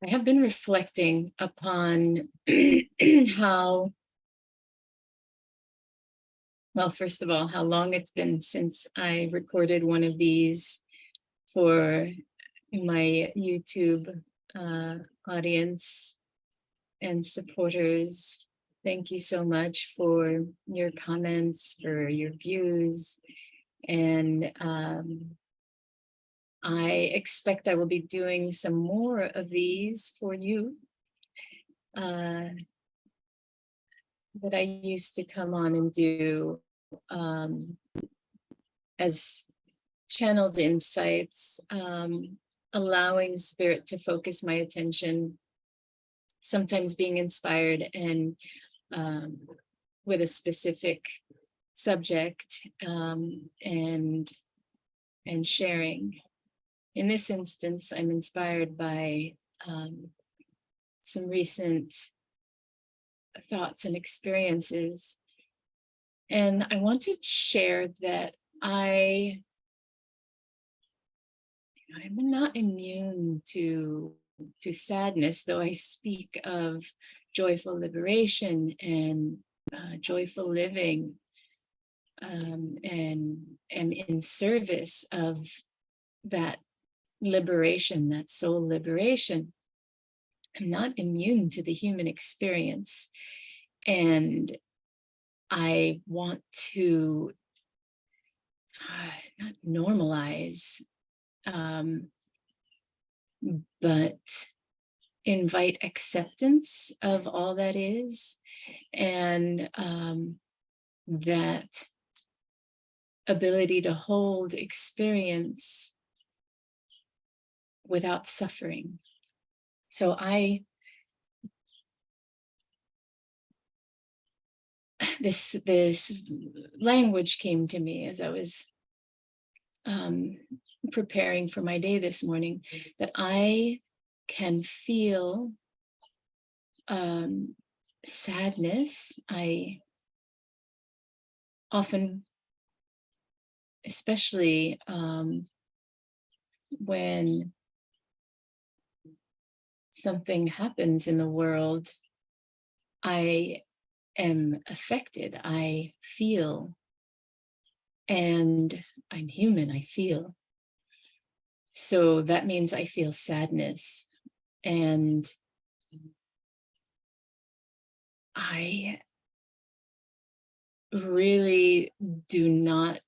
I have been reflecting upon how, well, first of all, how long it's been since I recorded one of these for my YouTube audience and supporters. Thank you so much for your comments, for your views. And I expect I will be doing some more of these for you. That I used to come on and do as channeled insights, allowing spirit to focus my attention, sometimes being inspired and with a specific subject and sharing. In this instance, I'm inspired by some recent thoughts and experiences. And I want to share that I'm not immune to sadness, though I speak of joyful liberation and joyful living, and am in service of that liberation, that soul liberation. I'm not immune to the human experience. And I want to not normalize, but invite acceptance of all that is, and that ability to hold experience without suffering. So this language came to me as I was preparing for my day this morning, that I can feel sadness. I often, especially when something happens in the world, I am affected. I feel, and I'm human, I feel. So that means I feel sadness. And I really do not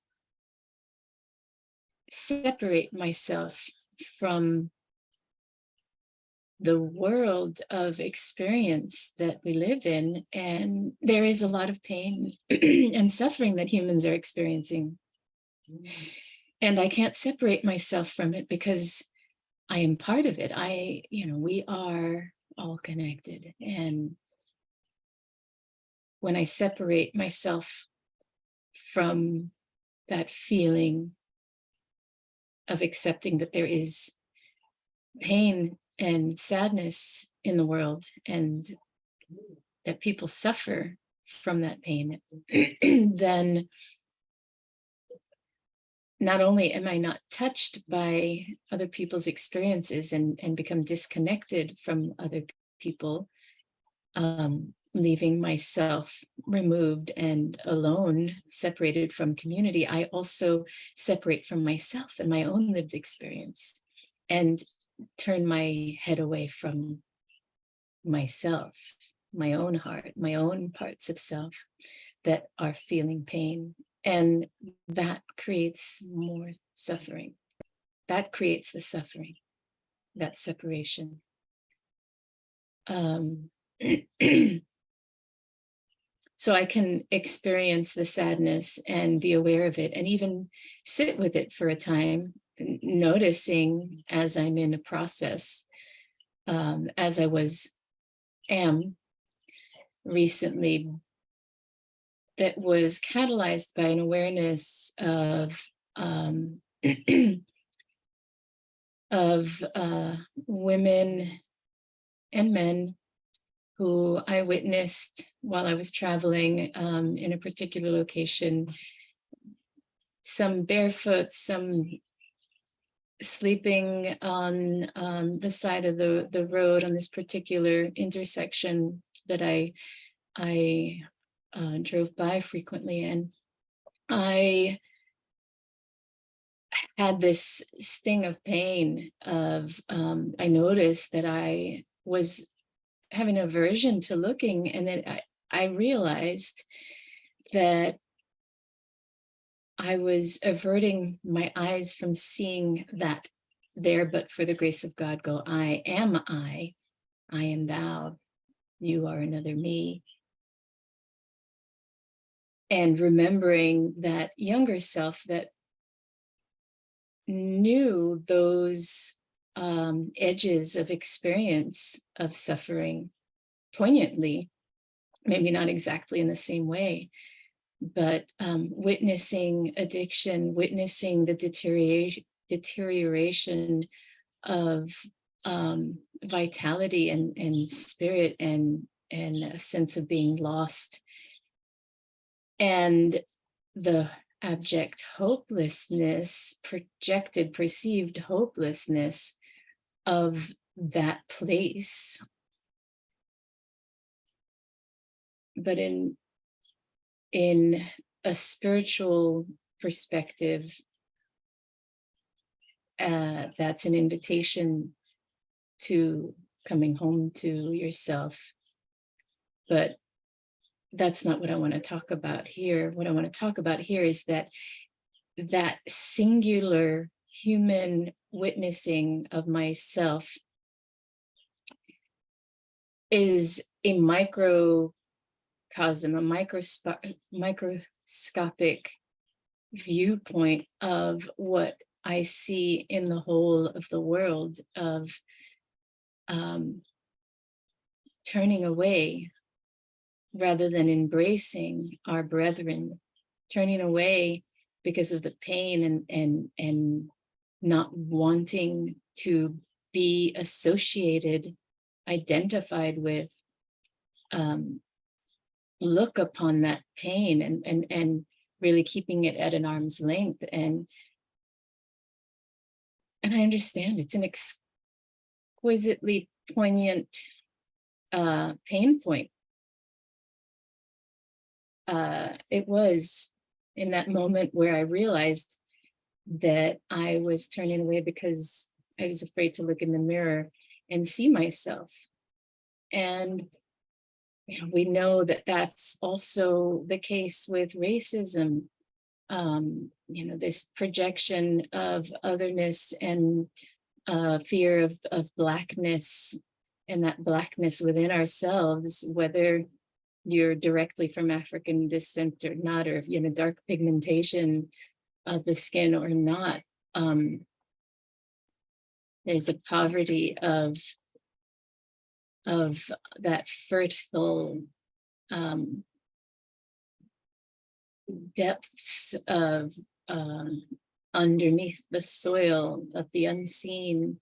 separate myself from the world of experience that we live in. And there is a lot of pain and suffering that humans are experiencing. And I can't separate myself from it because I am part of it. We are all connected. And when I separate myself from that feeling of accepting that there is pain and sadness in the world, and that people suffer from that pain, then not only am I not touched by other people's experiences and become disconnected from other people, leaving myself removed and alone, separated from community, I also separate from myself and my own lived experience, and turn my head away from myself, my own heart, my own parts of self that are feeling pain. And that creates more suffering. That creates the suffering, that separation. So I can experience the sadness and be aware of it, and even sit with it for a time, noticing as I'm in a process, as I am recently, that was catalyzed by an awareness of women and men who I witnessed while I was traveling in a particular location, some barefoot, some sleeping on the side of the road on this particular intersection that I drove by frequently, and I had this sting of pain of I noticed that I was having aversion to looking, and then I realized that I was averting my eyes from seeing that there, but for the grace of God, go I am thou, you are another me. And remembering that younger self that knew those edges of experience of suffering poignantly, maybe not exactly in the same way, but witnessing addiction, witnessing the deterioration of vitality and spirit and a sense of being lost, and the abject hopelessness, projected, perceived hopelessness of that place. But in a spiritual perspective, that's an invitation to coming home to yourself. But that's not what I want to talk about here. What I want to talk about here is that singular human witnessing of myself is a microcosm, a microscopic viewpoint of what I see in the whole of the world, of turning away rather than embracing our brethren, turning away because of the pain and not wanting to be associated, identified with, look upon that pain and really keeping it at an arm's length. And I understand it's an exquisitely poignant pain point. It was in that moment where I realized that I was turning away because I was afraid to look in the mirror and see myself. And we know that that's also the case with racism. This projection of otherness and fear of blackness, and that blackness within ourselves, whether you're directly from African descent or not, or dark pigmentation of the skin or not. There's a poverty of that fertile depths of underneath the soil of the unseen,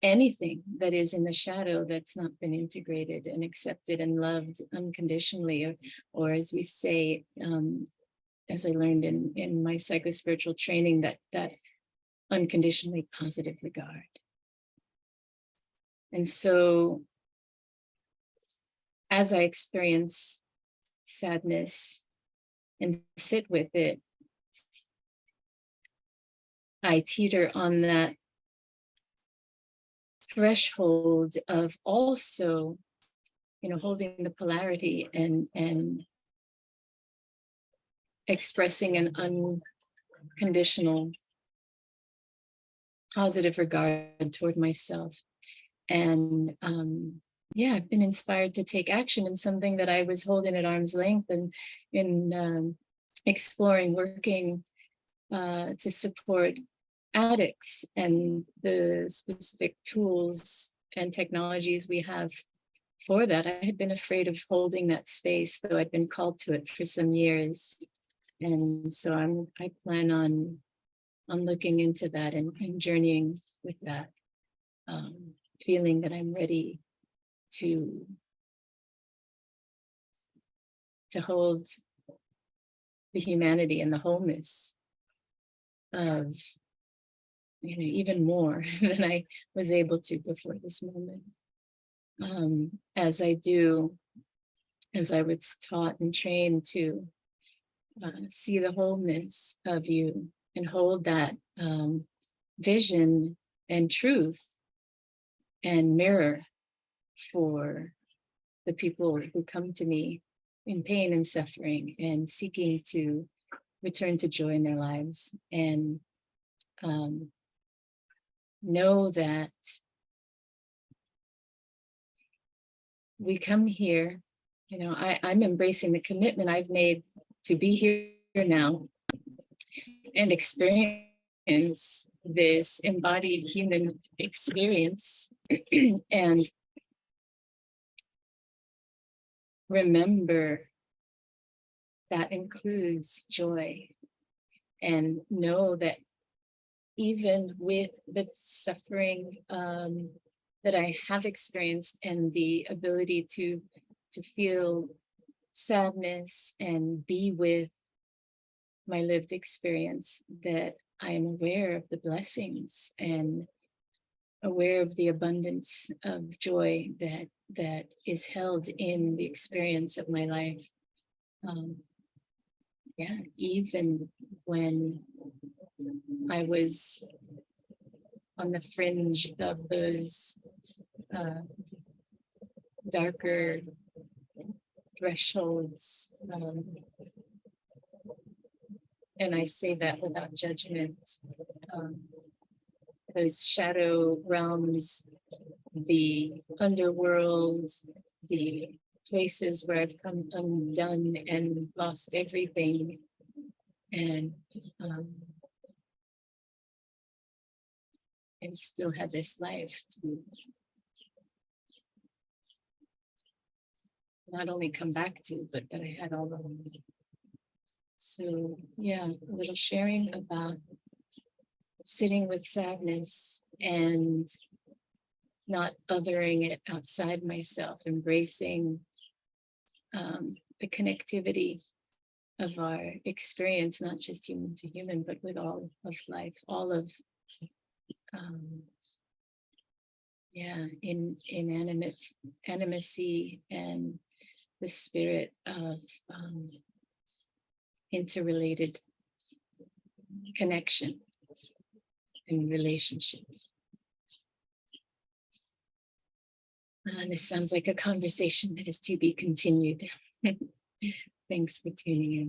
anything that is in the shadow that's not been integrated and accepted and loved unconditionally, or as we say, as I learned in my psychospiritual training, that unconditionally positive regard. And so as I experience sadness and sit with it, I teeter on that threshold of also, holding the polarity and expressing an unconditional positive regard toward myself. And I've been inspired to take action in something that I was holding at arm's length, and in exploring, working to support addicts and the specific tools and technologies we have for that. I had been afraid of holding that space, though I'd been called to it for some years. And so I plan on looking into that and journeying with that, feeling that I'm ready to hold the humanity and the wholeness of, even more than I was able to before this moment. As I do, as I was taught and trained to see the wholeness of you and hold that vision and truth and mirror for the people who come to me in pain and suffering and seeking to return to joy in their lives, and know that we come here. I'm embracing the commitment I've made to be here now and experience this embodied human experience and remember that includes joy, and know that even with the suffering that I have experienced and the ability to feel sadness and be with my lived experience, that I am aware of the blessings and aware of the abundance of joy that is held in the experience of my life. Even when I was on the fringe of those darker thresholds, and I say that without judgment, those shadow realms, the underworld, the places where I've come undone and lost everything, and still had this life to not only come back to, but that I had all along. So a little sharing about sitting with sadness and not othering it outside myself, embracing the connectivity of our experience, not just human to human, but with all of life, all of inanimate animacy, and the spirit of interrelated connection and relationship. This sounds like a conversation that is to be continued. Thanks for tuning in.